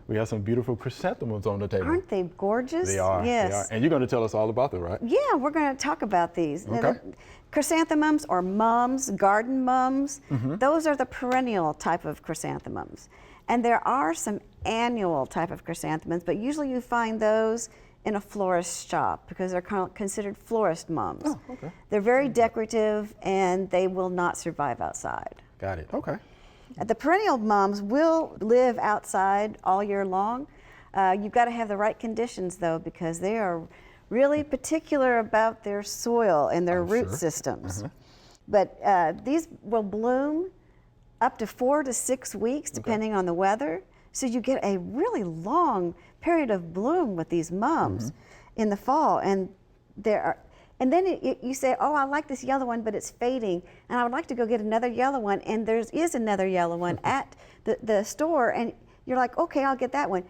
we have some beautiful chrysanthemums on the table. Aren't they gorgeous? They are. Yes. They are. And you're going to tell us all about them, right? Yeah, we're going to talk about these. Okay. Chrysanthemums or mums, garden mums, those are the perennial type of chrysanthemums. And there are some annual type of chrysanthemums, but usually you find those in a florist shop because they're considered florist mums. Oh, okay. They're very decorative and they will not survive outside. Got it. Okay. The perennial mums will live outside all year long. You've got to have the right conditions though, because they are really particular about their soil and their root systems. But these will bloom up to 4 to 6 weeks depending on the weather. So you get a really long period of bloom with these mums in the fall. And and then you say, oh, I like this yellow one, but it's fading, and I would like to go get another yellow one, and there is another yellow one at the store, and you're like, okay, I'll get that one.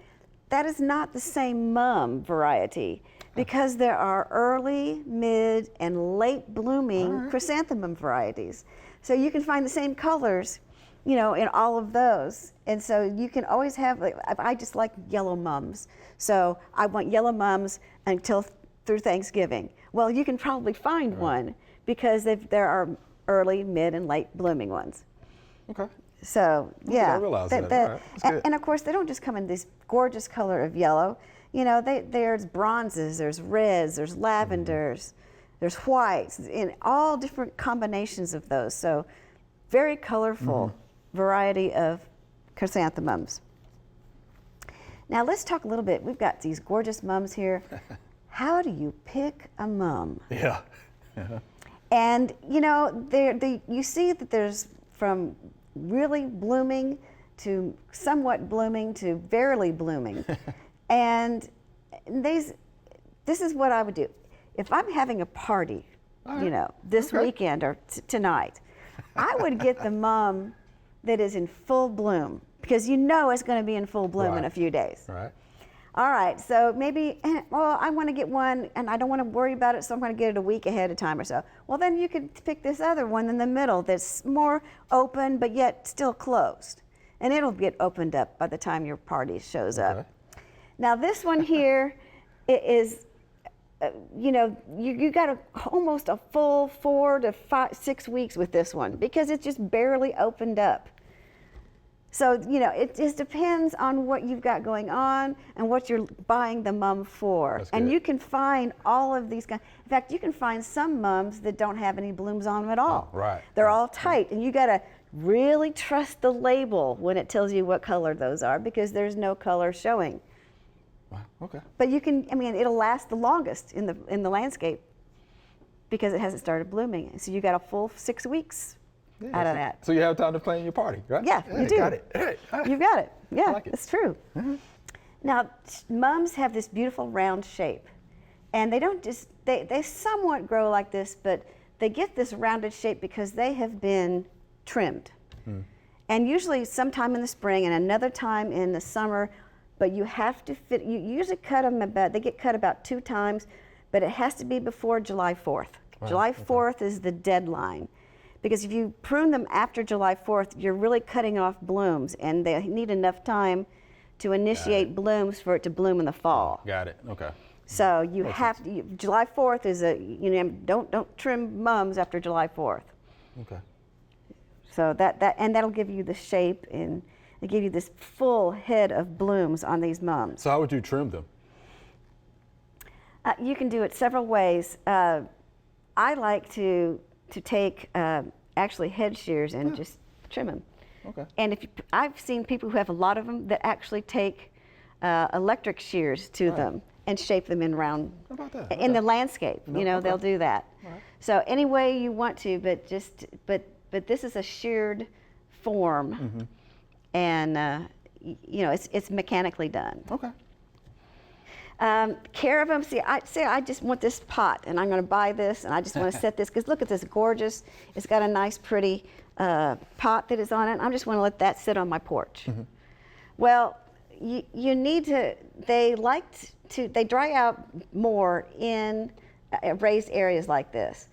That is not the same mum variety because there are early, mid, and late blooming chrysanthemum varieties. So you can find the same colors, you know, in all of those. And so you can always have, like, I just like yellow mums. So I want yellow mums until through Thanksgiving. Well, you can probably find one because there are early, mid, and late blooming ones. Okay. So yeah, I realize that. All right. That's good. And of course they don't just come in this gorgeous color of yellow. You know, there's bronzes, there's reds, there's lavenders, there's whites, in all different combinations of those. So very colorful variety of chrysanthemums. Now let's talk a little bit. We've got these gorgeous mums here. How do you pick a mum? Yeah. And you know, you see that there's from really blooming to somewhat blooming to barely blooming. And this is what I would do. If I'm having a party, you know, this weekend or tonight, I would get the mum that is in full bloom because you know it's going to be in full bloom in a few days. Right. All right, so maybe, well, I want to get one and I don't want to worry about it, so I'm going to get it a week ahead of time or so. Well, then you could pick this other one in the middle that's more open but yet still closed. And it'll get opened up by the time your party shows up. Now this one here is, you know, you got almost a full 4 to 6 weeks with this one because it's just barely opened up. So, you know, it just depends on what you've got going on and what you're buying the mum for. And you can find all of these kinds. In fact, you can find some mums that don't have any blooms on them at all. They're all tight, and you got to really trust the label when it tells you what color those are because there's no color showing. Wow. Okay. But you can, I mean, it'll last the longest in the landscape because it hasn't started blooming. So you got a full 6 weeks. Out of that. So you have time to plan your party, right? Yeah, you do. Got it. You've got it. Yeah, like it. It's true. Now, mums have this beautiful round shape, and they don't just, they somewhat grow like this, but they get this rounded shape because they have been trimmed. And usually sometime in the spring and another time in the summer, but you have to fit, you usually cut them about, they get cut about 2 times, but it has to be before July 4th. July 4th is the deadline. Because if you prune them after July 4th, you're really cutting off blooms, and they need enough time to initiate blooms for it to bloom in the fall. Got it. Okay. So you have to. July 4th is a, you know, don't trim mums after July 4th. Okay. So and that'll give you the shape and it'll give you this full head of blooms on these mums. So how would you trim them? You can do it several ways. I like to take actually head shears and just trim them. Okay. And I've seen people who have a lot of them that actually take electric shears to them and shape them in round. How about that? In the landscape, you know, they'll do that. So any way you want to, but this is a sheared form, and you know, it's mechanically done. Okay. Care of them, I just want this pot and I'm going to buy this and I just want to set this because look at this gorgeous, it's got a nice pretty pot that is on it. I just want to let that sit on my porch. Well, you need to, they dry out more in raised areas like this,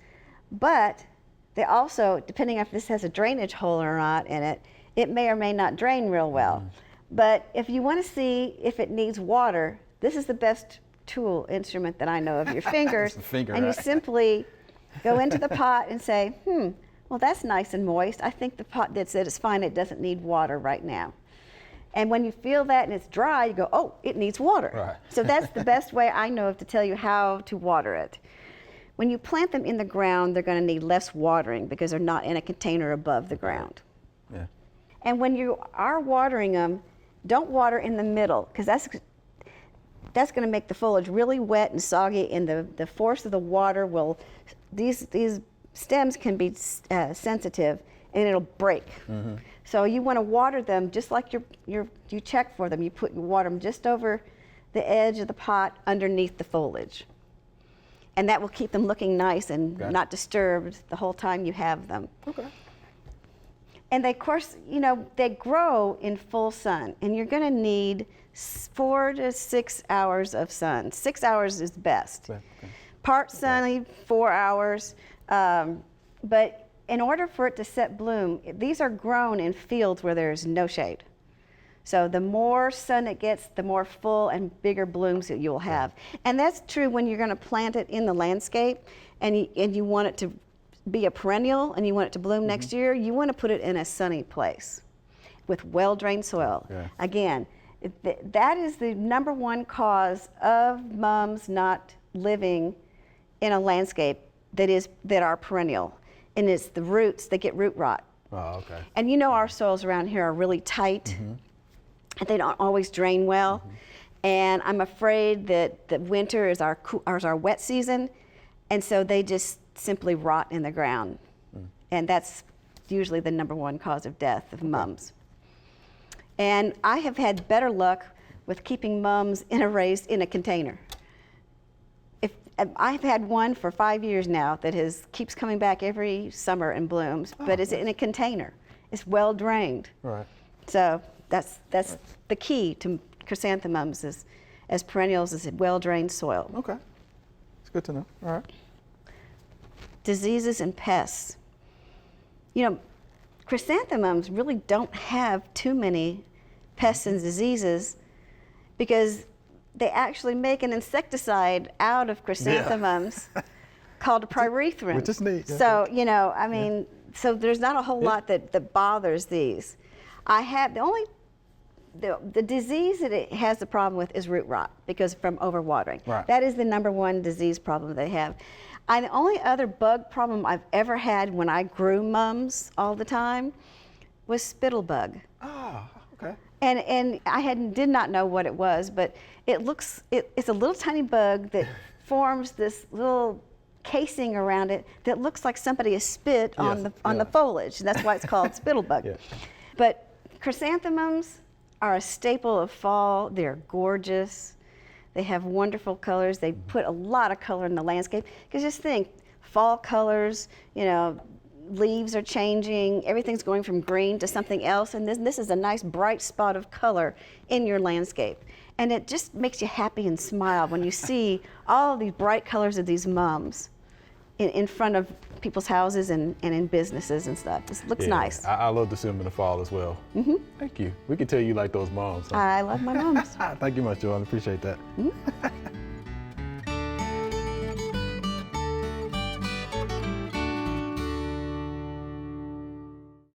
but they also, depending on if this has a drainage hole or not in it, it may or may not drain real well. But if you want to see if it needs water, this is the best instrument that I know of, your fingers. Finger, and right? you simply go into the pot and say, well, that's nice and moist. I think the pot that said it's fine, it doesn't need water right now. And when you feel that and it's dry, you go, oh, it needs water. Right. So that's the best way I know of to tell you how to water it. When you plant them in the ground, they're going to need less watering because they're not in a container above the ground. Yeah. And when you are watering them, don't water in the middle, because that's going to make the foliage really wet and soggy, and the force of the water will, these stems can be sensitive, and it'll break. So you want to water them just like you check for them. You water them just over the edge of the pot underneath the foliage. And that will keep them looking nice and not disturbed the whole time you have them. Okay. And they, of course, they grow in full sun, and you're going to need 4 to 6 hours of sun. 6 hours is best. Okay. Part sunny, 4 hours. But in order for it to set bloom, these are grown in fields where there's no shade. So the more sun it gets, the more full and bigger blooms that you'll have. And that's true when you're going to plant it in the landscape, and you want it to be a perennial and you want it to bloom next year. You want to put it in a sunny place with well-drained soil. Yeah. Again, that is the #1 cause of mums not living in a landscape that are perennial, and it's the roots. They get root rot. Oh, okay. And our soils around here are really tight. And they don't always drain well. And I'm afraid that the winter is our wet season, and so they just simply rot in the ground. And that's usually the #1 cause of death of mums. And I have had better luck with keeping mums in a container. I've had one for 5 years now that keeps coming back every summer and blooms, but it's in a container. It's well drained. Right. So that's the key to chrysanthemums as perennials is well drained soil. Okay. It's good to know. All right. Diseases and pests. Chrysanthemums really don't have too many pests and diseases because they actually make an insecticide out of chrysanthemums called a pyrethrin. Which is neat. Yeah. So, so there's not a whole lot that bothers these. The disease that it has the problem with is root rot because from overwatering. Right. That is the #1 disease problem they have. The only other bug problem I've ever had when I grew mums all the time was spittlebug. Ah, okay. And I did not know what it was, but it's a little tiny bug that forms this little casing around it that looks like somebody has spit on the foliage. That's why it's called spittlebug. Yeah. But chrysanthemums are a staple of fall. They're gorgeous. They have wonderful colors. They put a lot of color in the landscape. Because just think, fall colors, leaves are changing, everything's going from green to something else, and this is a nice bright spot of color in your landscape. And it just makes you happy and smile when you see all these bright colors of these mums in front of people's houses and in businesses and stuff. It looks nice. I love to see them in the fall as well. Thank you. We can tell you like those moms. Huh? I love my mums. Thank you much, Joellen. I appreciate that.